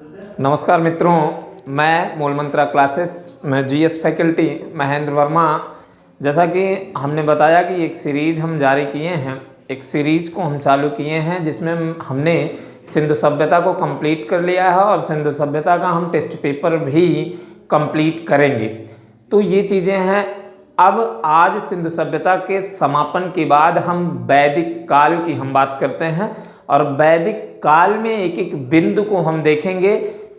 नमस्कार मित्रों, मैं मूल मंत्रा क्लासेस में जीएस फैकल्टी महेंद्र वर्मा। जैसा कि हमने बताया कि एक सीरीज हम जारी किए हैं, एक सीरीज को हम चालू किए हैं जिसमें हमने सिंधु सभ्यता को कंप्लीट कर लिया है और सिंधु सभ्यता का हम टेस्ट पेपर भी कंप्लीट करेंगे। तो ये चीज़ें हैं। अब आज सिंधु सभ्यता के समापन के बाद हम वैदिक काल की हम बात करते हैं और वैदिक काल में एक एक बिंदु को हम देखेंगे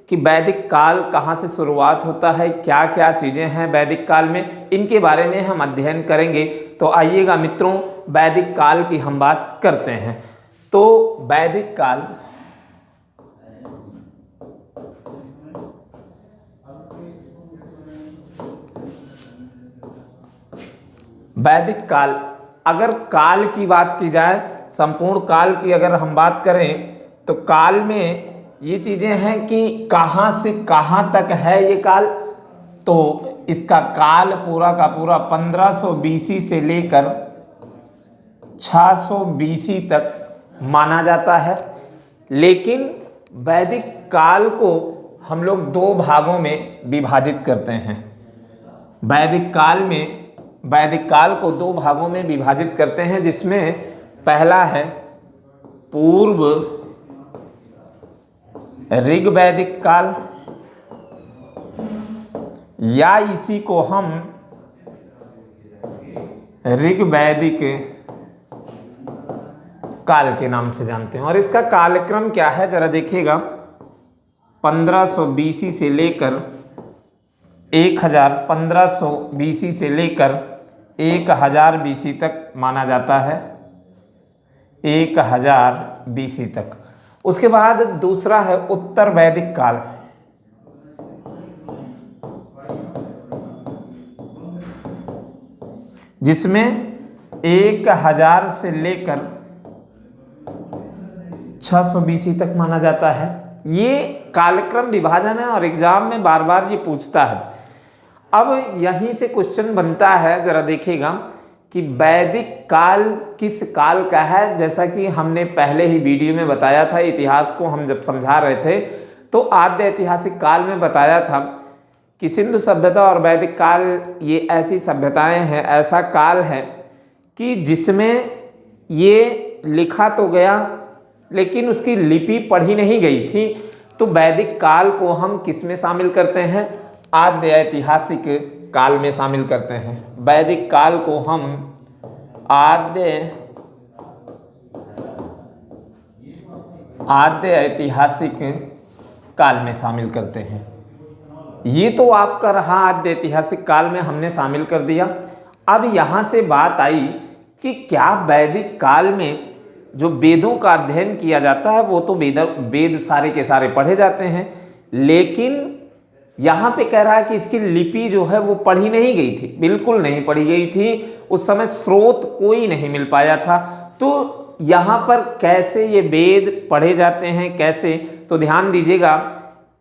कि वैदिक काल कहाँ से शुरुआत होता है, क्या क्या चीज़ें हैं वैदिक काल में, इनके बारे में हम अध्ययन करेंगे। तो आइएगा मित्रों, वैदिक काल की हम बात करते हैं। तो वैदिक काल अगर काल की बात की जाए, संपूर्ण काल की अगर हम बात करें तो काल में ये चीज़ें हैं कि कहाँ से कहाँ तक है ये काल। तो इसका काल पूरा का पूरा 1500 बीसी से लेकर 600 बीसी तक माना जाता है। लेकिन वैदिक काल को हम लोग दो भागों में विभाजित करते हैं। वैदिक काल को दो भागों में विभाजित करते हैं, जिसमें पहला है पूर्व ऋग वैदिक काल, या इसी को हम ऋग वैदिक काल के नाम से जानते हैं। और इसका कालक्रम क्या है जरा देखिएगा, 1500 बीसी से लेकर 1500 बीसी से लेकर 1000 बीसी तक माना जाता है, 1000 बीसी तक। उसके बाद दूसरा है उत्तर वैदिक काल, जिसमें 1000 से लेकर 600 बीसी तक माना जाता है। ये कालक्रम विभाजन है और एग्जाम में बार बार ये पूछता है। अब यहीं से क्वेश्चन बनता है, जरा देखिएगा कि वैदिक काल किस काल का है। जैसा कि हमने पहले ही वीडियो में बताया था, इतिहास को हम जब समझा रहे थे तो आद्य ऐतिहासिक काल में बताया था कि सिंधु सभ्यता और वैदिक काल ये ऐसी सभ्यताएं हैं, ऐसा काल है कि जिसमें ये लिखा तो गया लेकिन उसकी लिपि पढ़ी नहीं गई थी। तो वैदिक काल को हम किस में शामिल करते हैं? आद्य ऐतिहासिक काल में शामिल करते हैं। वैदिक काल को हम आद्य ऐतिहासिक काल में शामिल करते हैं। ये तो आपका रहा आद्य ऐतिहासिक काल में हमने शामिल कर दिया। अब यहाँ से बात आई कि क्या वैदिक काल में जो वेदों का अध्ययन किया जाता है वो तो वेद सारे के सारे पढ़े जाते हैं, लेकिन यहाँ पे कह रहा है कि इसकी लिपि जो है वो पढ़ी नहीं गई थी, बिल्कुल नहीं पढ़ी गई थी। उस समय स्रोत कोई नहीं मिल पाया था। तो यहाँ पर कैसे ये वेद पढ़े जाते हैं, कैसे? तो ध्यान दीजिएगा,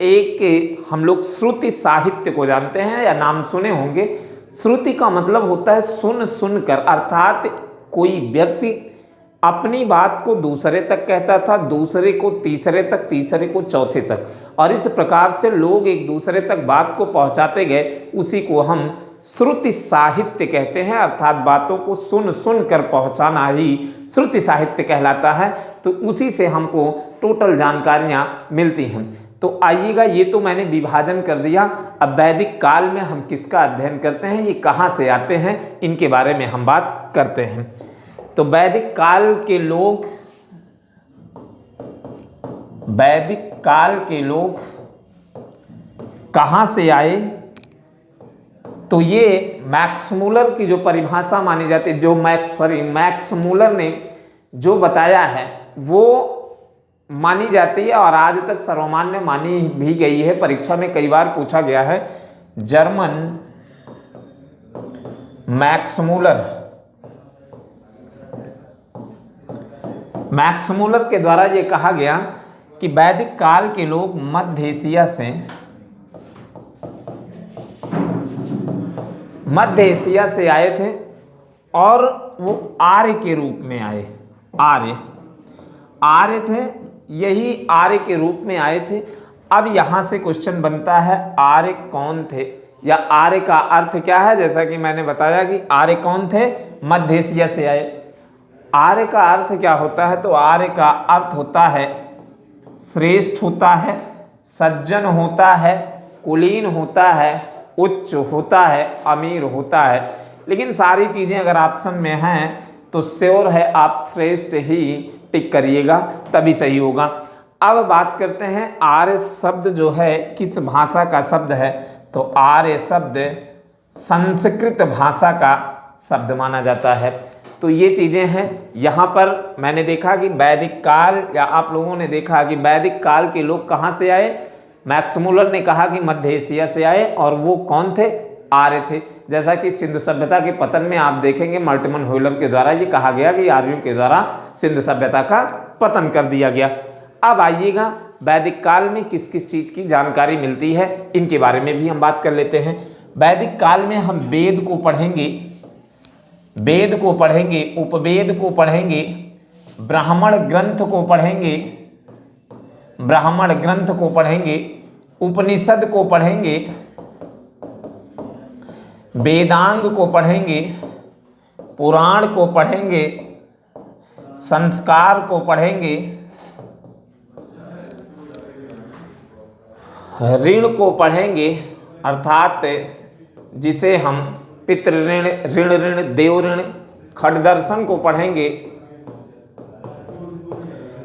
एक हम लोग श्रुति साहित्य को जानते हैं या नाम सुने होंगे। श्रुति का मतलब होता है सुन सुनकर, अर्थात कोई व्यक्ति अपनी बात को दूसरे तक कहता था, दूसरे को तीसरे तक, तीसरे को चौथे तक, और इस प्रकार से लोग एक दूसरे तक बात को पहुंचाते गए। उसी को हम श्रुति साहित्य कहते हैं, अर्थात बातों को सुन सुन कर पहुंचाना ही श्रुति साहित्य कहलाता है। तो उसी से हमको टोटल जानकारियां मिलती हैं। तो आइएगा, ये तो मैंने विभाजन कर दिया। अब वैदिक काल में हम किसका अध्ययन करते हैं, ये कहाँ से आते हैं, इनके बारे में हम बात करते हैं। तो वैदिक काल के लोग कहाँ से आए? तो ये मैक्स मूलर की जो परिभाषा मानी जाती है, जो मैक्स मूलर ने जो बताया है वो मानी जाती है और आज तक सर्वमान्य मानी भी गई है। परीक्षा में कई बार पूछा गया है। जर्मन मैक्स मूलर के द्वारा ये कहा गया कि वैदिक काल के लोग मध्य एशिया से आए थे और वो आर्य के रूप में आए। आर्य थे, यही आर्य के रूप में आए थे। अब यहाँ से क्वेश्चन बनता है आर्य कौन थे, या आर्य का अर्थ क्या है। जैसा कि मैंने बताया कि आर्य कौन थे, मध्य एशिया से आए। आर्य का अर्थ क्या होता है, तो आर्य का अर्थ होता है श्रेष्ठ होता है, सज्जन होता है, कुलीन होता है, उच्च होता है, अमीर होता है। लेकिन सारी चीज़ें अगर ऑप्शन में हैं तो श्योर है आप श्रेष्ठ ही टिक करिएगा, तभी सही होगा। अब बात करते हैं आर्य शब्द जो है किस भाषा का शब्द है, तो आर्य शब्द संस्कृत भाषा का शब्द माना जाता है। तो ये चीज़ें हैं। यहाँ पर मैंने देखा कि वैदिक काल, या आप लोगों ने देखा कि वैदिक काल के लोग कहाँ से आए। मैक्स मुलर ने कहा कि मध्य एशिया से आए, और वो कौन थे, आर्य थे। जैसा कि सिंधु सभ्यता के पतन में आप देखेंगे मॉर्टिमर व्हीलर के द्वारा ये कहा गया कि आर्यों के द्वारा सिंधु सभ्यता का पतन कर दिया गया। अब आइएगा वैदिक काल में किस किस चीज़ की जानकारी मिलती है, इनके बारे में भी हम बात कर लेते हैं। वैदिक काल में हम वेद को पढ़ेंगे, वेद को पढ़ेंगे, उपवेद को पढ़ेंगे, ब्राह्मण ग्रंथ को पढ़ेंगे, ब्राह्मण ग्रंथ को पढ़ेंगे, उपनिषद को पढ़ेंगे, वेदांग को पढ़ेंगे, पुराण को पढ़ेंगे, संस्कार को पढ़ेंगे, ऋण को पढ़ेंगे, अर्थात जिसे हम पितृ ऋण, ऋण ऋण, देव ऋण, खड दर्शन को पढ़ेंगे,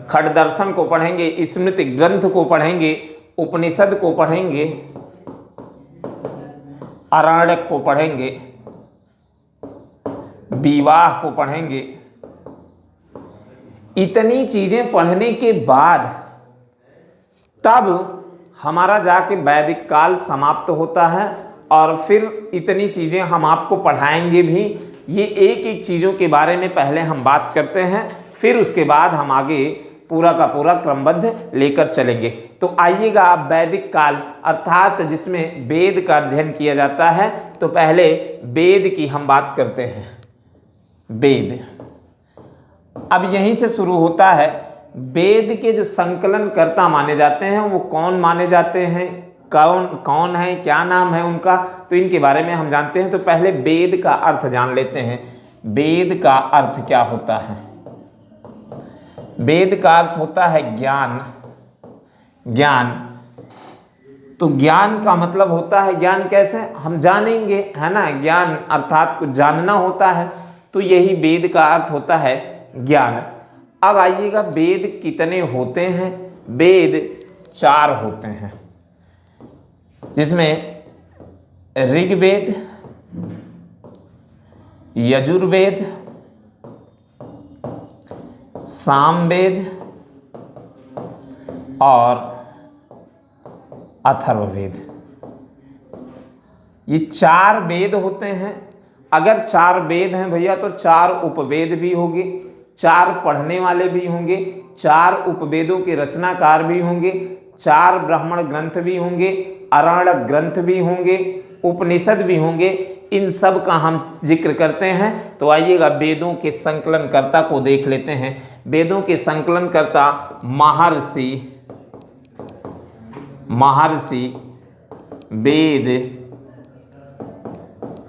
खड दर्शन को पढ़ेंगे, स्मृति ग्रंथ को पढ़ेंगे, उपनिषद को पढ़ेंगे, आरण्यक को पढ़ेंगे, विवाह को पढ़ेंगे। इतनी चीजें पढ़ने के बाद तब हमारा जाके वैदिक काल समाप्त होता है, और फिर इतनी चीज़ें हम आपको पढ़ाएंगे भी। ये एक एक चीज़ों के बारे में पहले हम बात करते हैं, फिर उसके बाद हम आगे पूरा का पूरा क्रमबद्ध लेकर चलेंगे। तो आइएगा आप वैदिक काल अर्थात जिसमें वेद का अध्ययन किया जाता है, तो पहले वेद की हम बात करते हैं। वेद अब यहीं से शुरू होता है। वेद के जो संकलन कर्ता माने जाते हैं वो कौन माने जाते हैं, कौन कौन है, क्या नाम है उनका, तो इनके बारे में हम जानते हैं। तो पहले वेद का अर्थ जान लेते हैं। वेद का अर्थ क्या होता है। वेद का अर्थ होता है ज्ञान। ज्ञान, तो ज्ञान का मतलब होता है, ज्ञान कैसे हम जानेंगे, है ना। ज्ञान अर्थात कुछ जानना होता है, तो यही वेद का अर्थ होता है ज्ञान। अब आइएगा वेद कितने होते हैं। वेद 4 होते हैं, जिसमें ऋग्वेद, यजुर्वेद, सामवेद और अथर्ववेद। ये 4 वेद होते हैं। अगर 4 वेद हैं भैया तो 4 उपवेद भी होंगे, 4 पढ़ने वाले भी होंगे, 4 उपवेदों के रचनाकार भी होंगे, 4 ब्राह्मण ग्रंथ भी होंगे, आरण्यक ग्रंथ भी होंगे, उपनिषद भी होंगे। इन सब का हम जिक्र करते हैं। तो आइएगा वेदों के संकलनकर्ता को देख लेते हैं। वेदों के संकलनकर्ता महर्षि वेद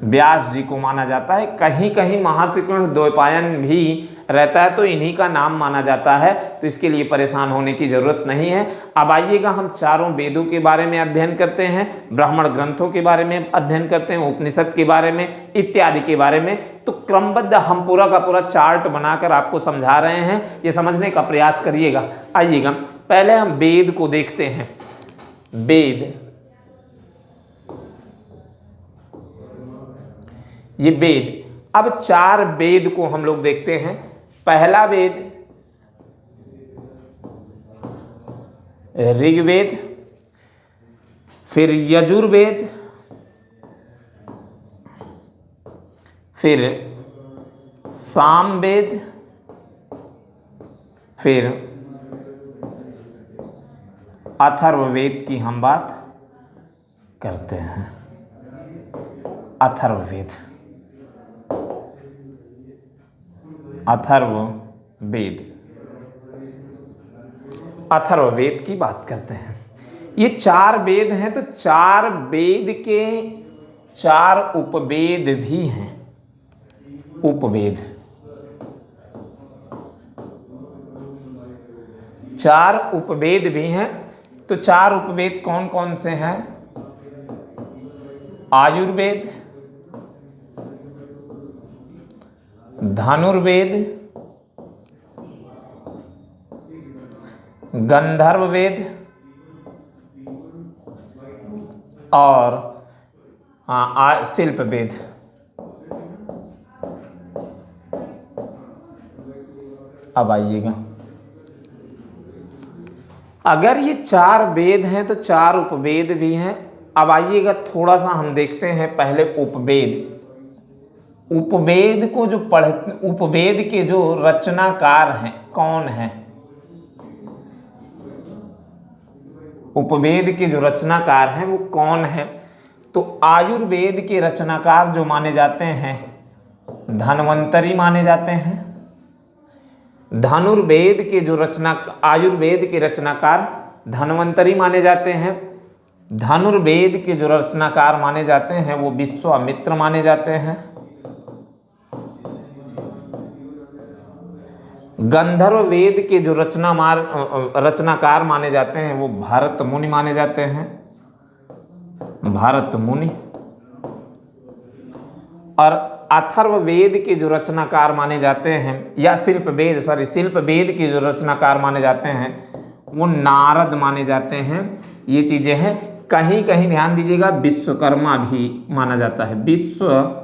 व्यास जी को माना जाता है। कहीं कहीं महर्षि द्वैपायन भी रहता है, तो इन्हीं का नाम माना जाता है। तो इसके लिए परेशान होने की जरूरत नहीं है। अब आइएगा हम चारों वेदों के बारे में अध्ययन करते हैं, ब्राह्मण ग्रंथों के बारे में अध्ययन करते हैं, उपनिषद के बारे में इत्यादि के बारे में। तो क्रमबद्ध हम पूरा का पूरा चार्ट बनाकर आपको समझा रहे हैं, ये समझने का प्रयास करिएगा। आइएगा पहले हम वेद को देखते हैं। वेद, ये वेद, अब 4 वेद को हम लोग देखते हैं। पहला वेद ऋग्वेद, फिर यजुर्वेद, फिर सामवेद, फिर अथर्ववेद की हम बात करते हैं। अथर्ववेद, अथर्ववेद, अथर्ववेद की बात करते हैं। ये 4 वेद हैं, तो 4 वेद के 4 उपवेद भी हैं। उपवेद 4 उपवेद भी हैं। तो 4 उपवेद कौन कौन से हैं? आयुर्वेद, धनुर्वेद, गंधर्व वेद और शिल्प वेद। अब आइएगा, अगर ये 4 वेद हैं तो 4 उपवेद भी हैं। अब आइएगा थोड़ा सा हम देखते हैं पहले उपवेद। उपवेद को जो उपवेद के जो रचनाकार हैं कौन हैं? उपवेद के जो रचनाकार हैं वो कौन है? तो आयुर्वेद के रचनाकार जो माने जाते हैं धन्वंतरी माने जाते हैं। धनुर्वेद के जो आयुर्वेद के रचनाकार धन्वंतरी माने जाते हैं। धनुर्वेद के जो रचनाकार माने जाते हैं वो विश्वामित्र माने जाते हैं। गंधर्व वेद के जो रचनाकार माने जाते हैं वो भरत मुनि माने जाते हैं। भरत मुनि। और अथर्व वेद के जो रचनाकार माने जाते हैं, या शिल्प वेद के जो रचनाकार माने जाते हैं वो नारद माने जाते हैं। ये चीजें हैं। कहीं कहीं ध्यान दीजिएगा विश्वकर्मा भी माना जाता है, विश्वकर्मा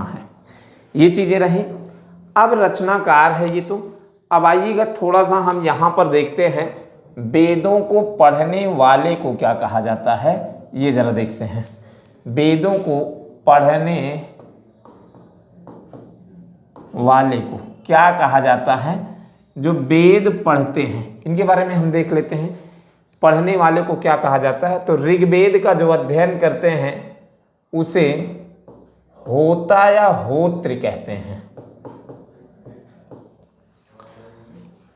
है। ये चीजें रही। अब रचनाकार है ये तो। अब आइएगा थोड़ा सा हम यहाँ पर देखते हैं वेदों को पढ़ने वाले को क्या कहा जाता है, ये जरा देखते हैं। वेदों को पढ़ने वाले को क्या कहा जाता है? जो वेद पढ़ते हैं, इनके बारे में हम देख लेते हैं। पढ़ने वाले को क्या कहा जाता है? तो ऋग्वेद का जो अध्ययन करते हैं उसे होता या होत्र कहते हैं।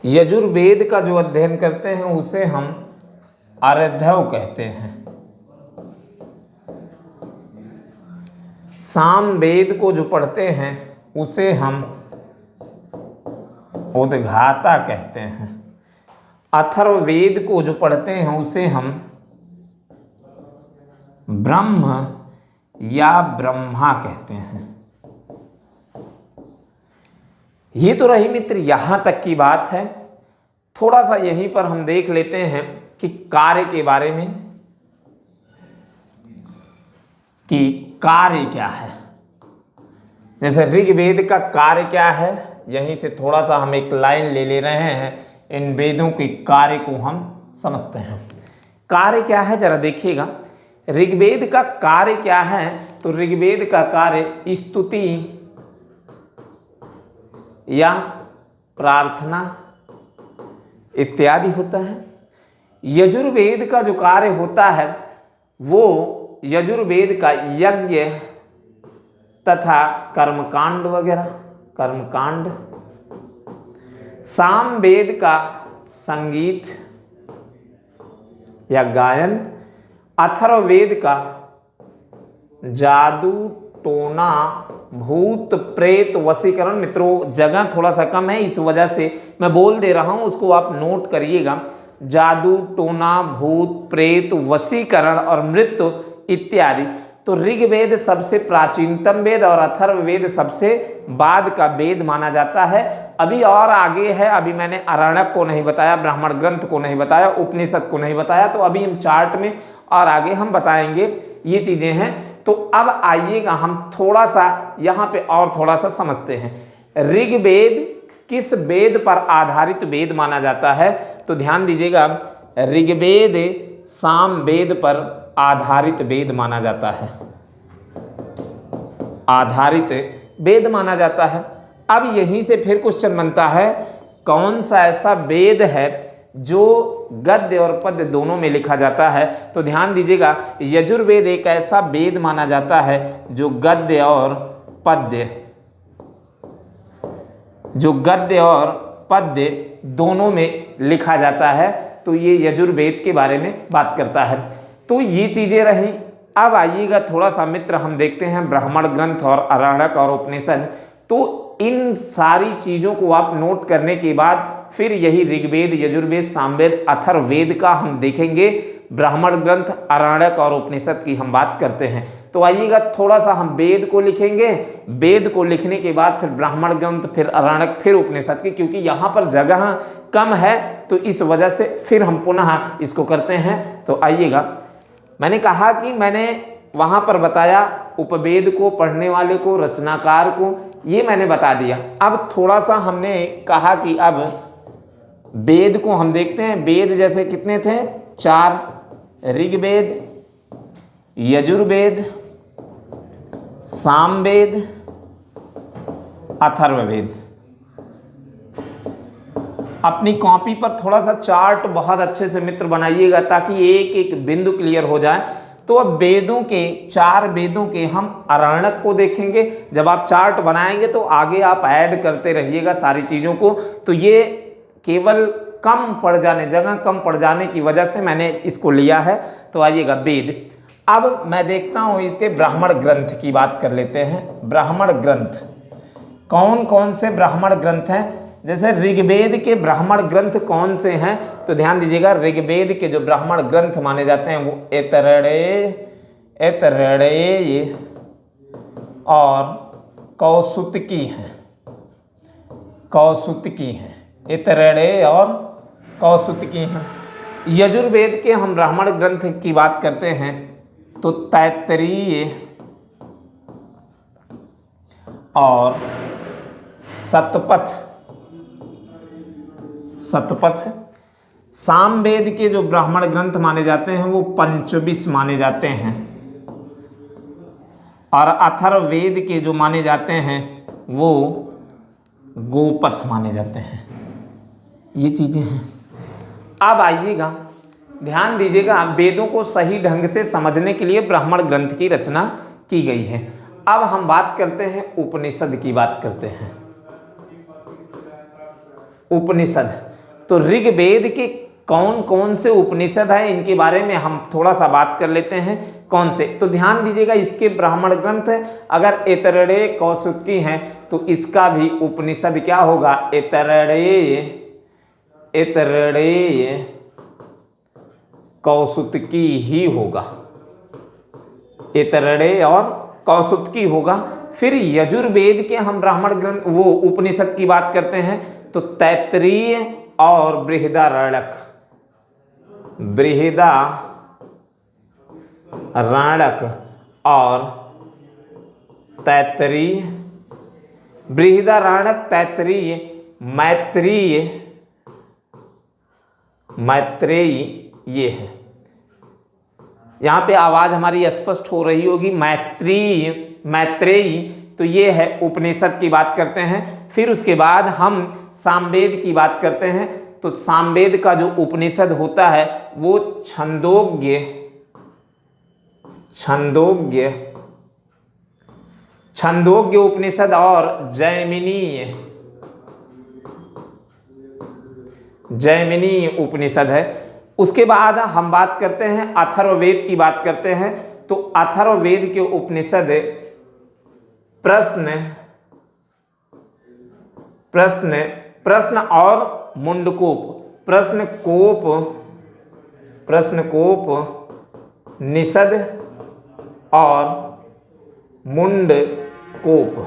यजुर्वेद का जो अध्ययन करते हैं उसे हम अर्धव कहते हैं। सामवेद को जो पढ़ते हैं उसे हम उद्घाता कहते हैं। अथर्ववेद को जो पढ़ते हैं उसे हम ब्रह्म या ब्रह्मा कहते हैं। ये तो रही मित्र यहां तक की बात है। थोड़ा सा यहीं पर हम देख लेते हैं कि कार्य के बारे में, कि कार्य क्या है। जैसे ऋग्वेद का कार्य क्या है, यहीं से थोड़ा सा हम एक लाइन ले रहे हैं। इन वेदों के कार्य को हम समझते हैं। कार्य क्या है जरा देखिएगा। ऋग्वेद का कार्य क्या है? तो ऋग्वेद का कार्य स्तुति या प्रार्थना इत्यादि होता है। यजुर्वेद का जो कार्य होता है वो यजुर्वेद का यज्ञ तथा कर्मकांड वगैरह, कर्मकांड। सामवेद का संगीत या गायन। अथर्ववेद का जादू, टोना, भूत प्रेत वशीकरण। मित्रों जगह थोड़ा सा कम है, इस वजह से मैं बोल दे रहा हूं, उसको आप नोट करिएगा। जादू, टोना, भूत प्रेत, वशीकरण और मृत्यु इत्यादि। तो ऋग्वेद सबसे प्राचीनतम वेद और अथर्ववेद सबसे बाद का वेद माना जाता है। अभी और आगे है, अभी मैंने आरण्यक को नहीं बताया, ब्राह्मण ग्रंथ को नहीं बताया, उपनिषद को नहीं बताया। तो अभी हम चार्ट में और आगे हम बताएंगे, ये चीजें हैं। तो अब आइएगा हम थोड़ा सा यहाँ पे और थोड़ा सा समझते हैं। ऋग्वेद किस वेद पर आधारित वेद माना जाता है? तो ध्यान दीजिएगा, ऋग्वेद सामवेद पर आधारित वेद माना जाता है। आधारित वेद माना जाता है। अब यहीं से फिर क्वेश्चन बनता है, कौन सा ऐसा वेद है जो गद्य और पद्य दोनों में लिखा जाता है? तो ध्यान दीजिएगा, यजुर्वेद एक ऐसा वेद माना जाता है जो गद्य और पद्य दोनों में लिखा जाता है। तो ये यजुर्वेद के बारे में बात करता है। तो ये चीज़ें रही। अब आइएगा थोड़ा सा मित्र हम देखते हैं ब्राह्मण ग्रंथ और आरण्यक और उपनिषद। तो इन सारी चीज़ों को आप नोट करने के बाद फिर यही ऋग्वेद, यजुर्वेद, सामवेद, अथर्ववेद का हम देखेंगे। ब्राह्मण ग्रंथ, आरण्यक और उपनिषद की हम बात करते हैं। तो आइएगा थोड़ा सा हम वेद को लिखेंगे, वेद को लिखने के बाद फिर ब्राह्मण ग्रंथ, फिर आरण्यक, फिर उपनिषद की, क्योंकि यहाँ पर जगह कम है तो इस वजह से फिर हम पुनः इसको करते हैं। तो आइएगा, मैंने कहा कि मैंने वहाँ पर बताया उपवेद को पढ़ने वाले को, रचनाकार को, ये मैंने बता दिया। अब थोड़ा सा हमने कहा कि अब वेद को हम देखते हैं। वेद जैसे कितने थे? 4, ऋग्वेद, यजुर्वेद, सामवेद, अथर्ववेद। अपनी कॉपी पर थोड़ा सा चार्ट बहुत अच्छे से मित्र बनाइएगा ताकि एक एक बिंदु क्लियर हो जाए। तो अब वेदों के, 4 वेदों के हम आरण्यक को देखेंगे। जब आप चार्ट बनाएंगे तो आगे आप ऐड करते रहिएगा सारी चीज़ों को। तो ये केवल कम पड़ जाने, जगह कम पड़ जाने की वजह से मैंने इसको लिया है। तो आइएगा वेद। अब मैं देखता हूँ इसके ब्राह्मण ग्रंथ की बात कर लेते हैं। ब्राह्मण ग्रंथ कौन कौन से ब्राह्मण ग्रंथ हैं? जैसे ऋग्वेद के ब्राह्मण ग्रंथ कौन से हैं? तो ध्यान दीजिएगा, ऋग्वेद के जो ब्राह्मण ग्रंथ माने जाते हैं वो ऐतरेय और कौसुतकी हैं। कौसुतकी हैं, ऐतरेय और कौसुतकी हैं। यजुर्वेद के हम ब्राह्मण ग्रंथ की बात करते हैं तो तैत्तरीय और शतपथ है। सामवेद के जो ब्राह्मण ग्रंथ माने जाते हैं वो पंचविश माने जाते हैं। और अथर्ववेद के जो माने जाते हैं वो गोपथ माने जाते हैं। ये चीज़ें हैं। अब आइएगा, ध्यान दीजिएगा, वेदों को सही ढंग से समझने के लिए ब्राह्मण ग्रंथ की रचना की गई है। अब हम बात करते हैं उपनिषद की बात करते हैं। उपनिषद, तो ऋग्वेद के कौन कौन से उपनिषद हैं इनके बारे में हम थोड़ा सा बात कर लेते हैं। कौन से? तो ध्यान दीजिएगा, इसके ब्राह्मण ग्रंथ अगर ऐतरेय कौसुतकी हैं तो इसका भी उपनिषद क्या होगा? ऐतरेय कौसुतकी ही होगा। ऐतरेय और कौसुतकी होगा। फिर यजुर्वेद के हम ब्राह्मण ग्रंथ, वो उपनिषद की बात करते हैं तो तैत्तरीय और बृहदारण्यक। बृहदारण्यक और तैत्तरीय, बृहदारण्यक, तैत्तरीय, मैत्रेयी ये है। यहाँ पे आवाज हमारी स्पष्ट हो रही होगी। मैत्रेयी, तो ये है उपनिषद की बात करते हैं। फिर उसके बाद हम सामवेद की बात करते हैं तो सामवेद का जो उपनिषद होता है वो छंदोग्य उपनिषद और जैमिनीय उपनिषद है। उसके बाद हम बात करते हैं अथर्ववेद की बात करते हैं तो अथर्ववेद के उपनिषद प्रश्न और मुंडकोप, प्रश्नकोप, निषद और मुंडकोप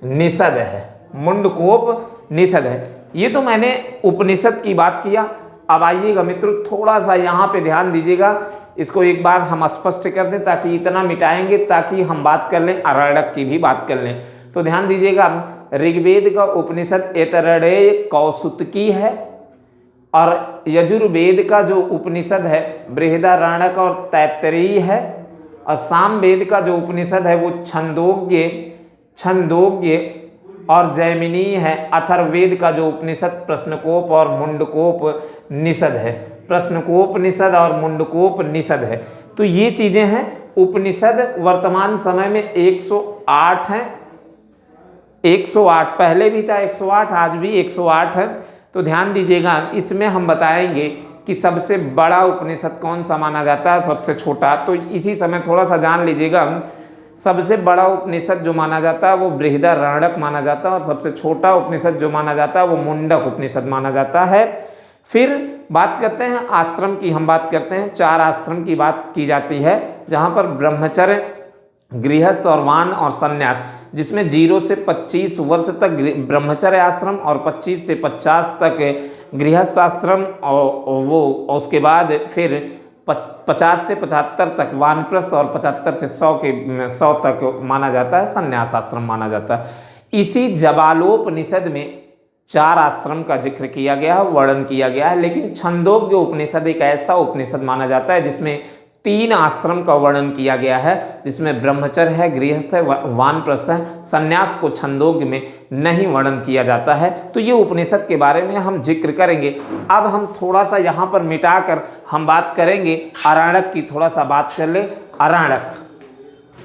निषद है। मुंडकोप निषद है। ये तो मैंने उपनिषद की बात किया। अब आइएगा मित्रों, थोड़ा सा यहाँ पे ध्यान दीजिएगा, इसको एक बार हम स्पष्ट कर दें ताकि इतना मिटाएंगे ताकि हम बात कर लें, आरण्यक की भी बात कर लें। तो ध्यान दीजिएगा, ऋग्वेद का उपनिषद ऐतरेय कौसुतकी है और यजुर्वेद का जो उपनिषद है बृहदारण्यक और तैत्तरीय है और सामवेद का जो उपनिषद है वो छंदोग्य और जैमिनीय है। अथर्ववेद का जो उपनिषद प्रश्नकोप और मुंडकोप निषद है। प्रश्नकोप निषद और मुंडकोप निषद है। तो ये चीजें हैं। उपनिषद वर्तमान समय में 108 हैं। 108 पहले भी था 108, आज भी 108 है। तो ध्यान दीजिएगा, इसमें हम बताएंगे कि सबसे बड़ा उपनिषद कौन सा माना जाता है, सबसे छोटा। तो इसी समय थोड़ा सा जान लीजिएगा, सबसे बड़ा उपनिषद जो माना जाता है वो बृहदारण्यक माना जाता है, और सबसे छोटा उपनिषद जो माना जाता है वो मुंडक उपनिषद माना जाता है। फिर बात करते हैं आश्रम की, हम बात करते हैं 4 आश्रम की बात की जाती है, जहाँ पर ब्रह्मचर्य, गृहस्थ और वान और संन्यास, जिसमें 0 से 25 वर्ष तक ब्रह्मचर्य आश्रम और 25 से 50 तक गृहस्थ आश्रम, और वो उसके बाद फिर 50 से 75 तक वानप्रस्थ और 75 से 100 तक माना जाता है संन्यास आश्रम माना जाता है। इसी जबालोपनिषद में 4 आश्रम का जिक्र किया गया है, वर्णन किया गया है। लेकिन छंदोग्य उपनिषद एक ऐसा उपनिषद माना जाता है जिसमें 3 आश्रम का वर्णन किया गया है, जिसमें ब्रह्मचर्य है, गृहस्थ है, वानप्रस्थ है। संन्यास को छंदोग्य में नहीं वर्णन किया जाता है। तो ये उपनिषद के बारे में हम जिक्र करेंगे। अब हम थोड़ा सा यहाँ पर मिटाकर हम बात करेंगे आरण्यक की, थोड़ा सा बात कर ले।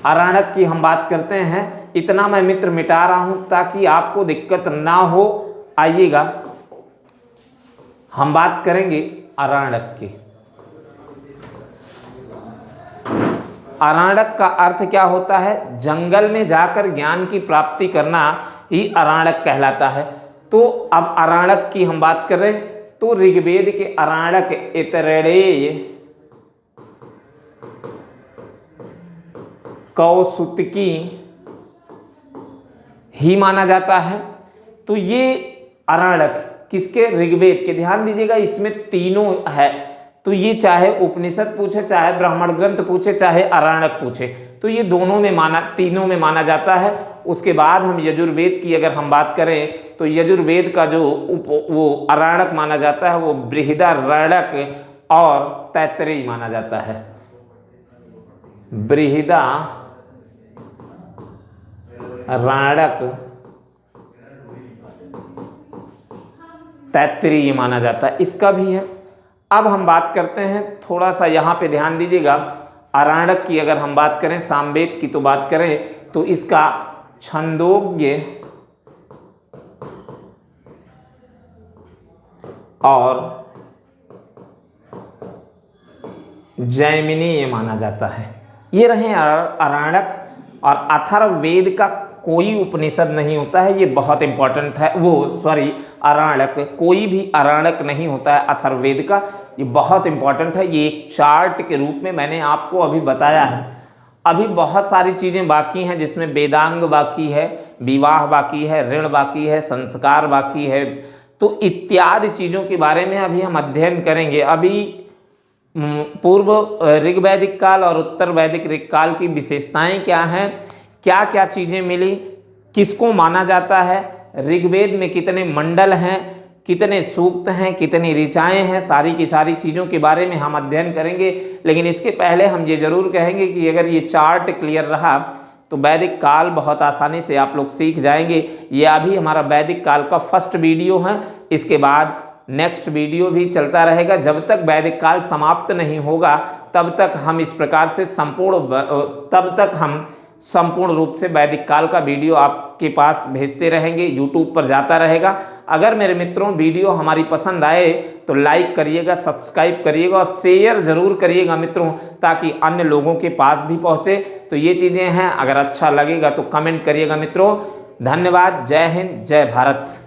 आरण्यक की हम बात करते हैं। इतना मैं मित्र मिटा रहा हूँ ताकि आपको दिक्कत ना हो। आइएगा, हम बात करेंगे आरण्यक की। आरण्यक का अर्थ क्या होता है? जंगल में जाकर ज्ञान की प्राप्ति करना ही आरण्यक कहलाता है। तो अब आरण्यक की हम बात कर रहे हैं, तो ऋग्वेद के आरण्यक ऐतरेय, कौसुतकी ही माना जाता है। तो ये आरण्यक किसके? ऋग्वेद के। ध्यान दीजिएगा, इसमें तीनों है। तो ये चाहे उपनिषद पूछे, चाहे ब्राह्मण ग्रंथ पूछे, चाहे आरण्यक पूछे, तो ये तीनों में माना जाता है। उसके बाद हम यजुर्वेद की अगर हम बात करें तो यजुर्वेद का जो वो आरण्यक माना जाता है वो बृहदारण्यक और तैत्तिरीय माना जाता है। बृहदारण्यक, तैत्तिरीय माना जाता है, इसका भी है। अब हम बात करते हैं, थोड़ा सा यहाँ पे ध्यान दीजिएगा, आरण्यक की अगर हम बात करें, सामवेद की तो बात करें तो इसका छंदोग्य और जैमिनीय माना जाता है। ये रहे आरण्यक। और अथर्ववेद का कोई उपनिषद नहीं होता है, ये बहुत इंपॉर्टेंट है। आरण्यक, कोई भी आरण्यक नहीं होता है अथर्ववेद का, ये बहुत इंपॉर्टेंट है। ये एक चार्ट के रूप में मैंने आपको अभी बताया है। अभी बहुत सारी चीज़ें बाकी हैं, जिसमें वेदांग बाकी है, विवाह बाकी है, ऋण बाकी है, संस्कार बाकी है। तो इत्यादि चीज़ों के बारे में अभी हम अध्ययन करेंगे। अभी पूर्व ऋग्वैदिक काल और उत्तर वैदिक ऋग काल की विशेषताएं क्या हैं, क्या क्या चीज़ें मिली, किसको माना जाता है, ऋग्वेद में कितने मंडल हैं, कितने सूक्त हैं, कितनी ऋचाएँ हैं, सारी की सारी चीज़ों के बारे में हम अध्ययन करेंगे। लेकिन इसके पहले हम ये जरूर कहेंगे कि अगर ये चार्ट क्लियर रहा तो वैदिक काल बहुत आसानी से आप लोग सीख जाएंगे। ये अभी हमारा वैदिक काल का फर्स्ट वीडियो है। इसके बाद नेक्स्ट वीडियो भी चलता रहेगा। जब तक वैदिक काल समाप्त नहीं होगा तब तक हम इस प्रकार से संपूर्ण रूप से वैदिक काल का वीडियो आपके पास भेजते रहेंगे, यूट्यूब पर जाता रहेगा। अगर मेरे मित्रों वीडियो हमारी पसंद आए तो लाइक करिएगा, सब्सक्राइब करिएगा और शेयर जरूर करिएगा मित्रों, ताकि अन्य लोगों के पास भी पहुँचे। तो ये चीज़ें हैं, अगर अच्छा लगेगा तो कमेंट करिएगा मित्रों। धन्यवाद। जय हिंद, जय भारत।